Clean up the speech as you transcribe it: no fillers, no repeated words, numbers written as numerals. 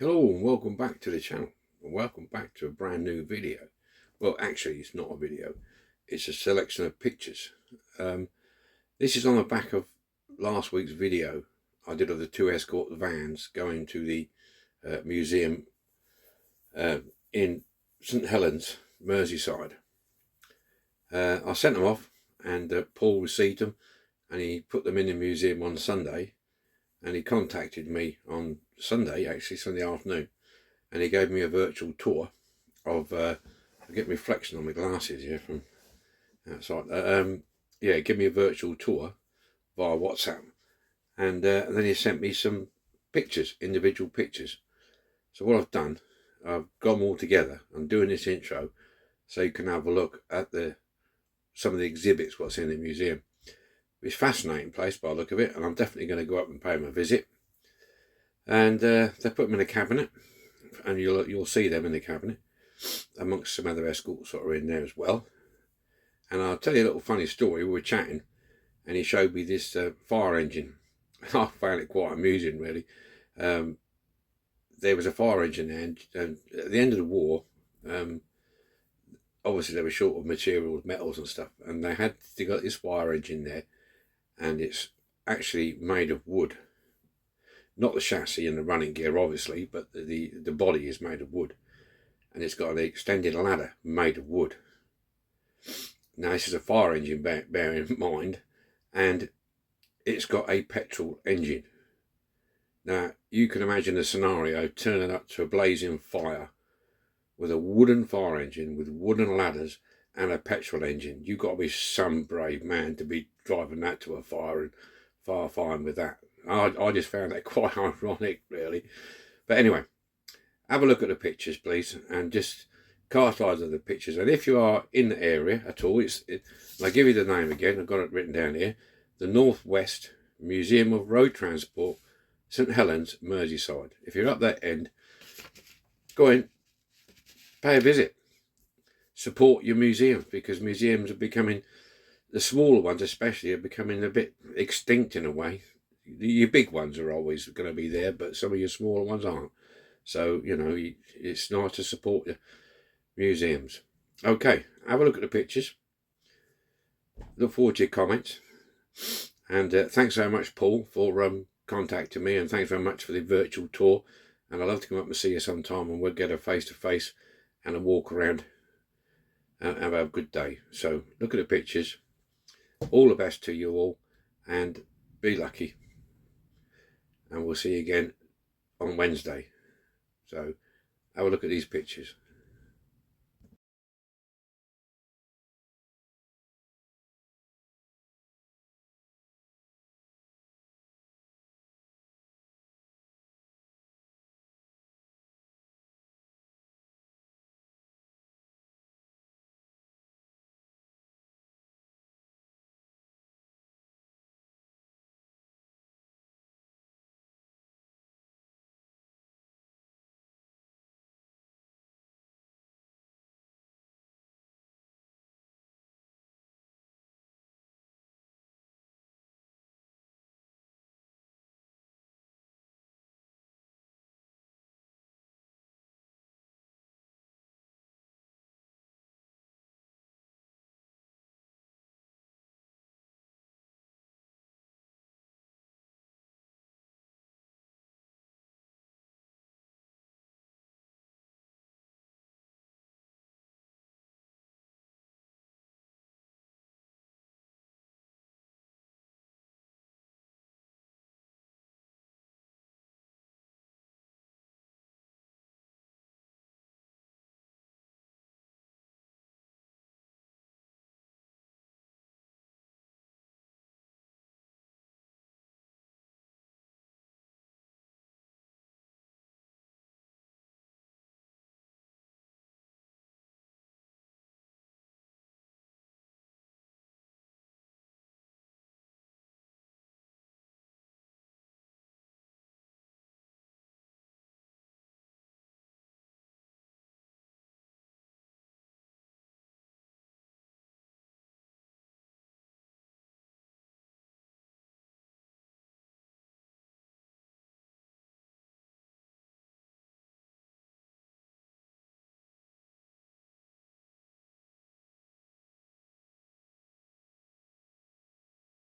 Hello and welcome back to the channel, and welcome back to a brand new video. Well, actually it's not a video, it's a selection of pictures. This is on the back of last week's video I did of the two Escort vans going to the museum in St Helens Merseyside. I sent them off and Paul received them and he put them in the museum on Sunday, and he contacted me on Sunday afternoon, and he gave me a virtual tour of I get reflection on my glasses here from outside. Yeah, give me a virtual tour via WhatsApp, and then he sent me some pictures, individual pictures. So what I've done, I've got them all together. I'm doing this intro so you can have a look at some of the exhibits what's in the museum. It's a fascinating place by the look of it, and I'm definitely going to go up and pay them a visit. And they put them in a cabinet, and you'll see them in the cabinet amongst some other Escorts that are in there as well. And I'll tell you a little funny story. We were chatting and he showed me this fire engine. I found it quite amusing, really. There was a fire engine there, and at the end of the war, obviously they were short of materials, metals and stuff, and they got this fire engine there, and it's actually made of wood. Not the chassis and the running gear, obviously, but the body is made of wood. And it's got an extended ladder made of wood. Now, this is a fire engine, bear in mind, and it's got a petrol engine. Now, you can imagine the scenario turning up to a blazing fire with a wooden fire engine, with wooden ladders and a petrol engine. You've got to be some brave man to be driving that to a fire and firefighting with that. I just found that quite ironic, really. But anyway, have a look at the pictures, please, and just cast eyes on the pictures. And if you are in the area at all, I'll give you the name again. I've got it written down here. The Northwest Museum of Road Transport, St Helens Merseyside. If you're up that end, go in, pay a visit. Support your museum, because museums are becoming, the smaller ones especially, are becoming a bit extinct in a way. Your big ones are always going to be there, but some of your smaller ones aren't. So, you know, it's nice to support your museums. Okay, have a look at the pictures. Look forward to your comments. And thanks so much, Paul, for contacting me, and thanks very much for the virtual tour. And I'd love to come up and see you sometime, and we'll get a face-to-face and a walk around and have a good day. So look at the pictures. All the best to you all, and be lucky. And we'll see you again on Wednesday. So have a look at these pictures.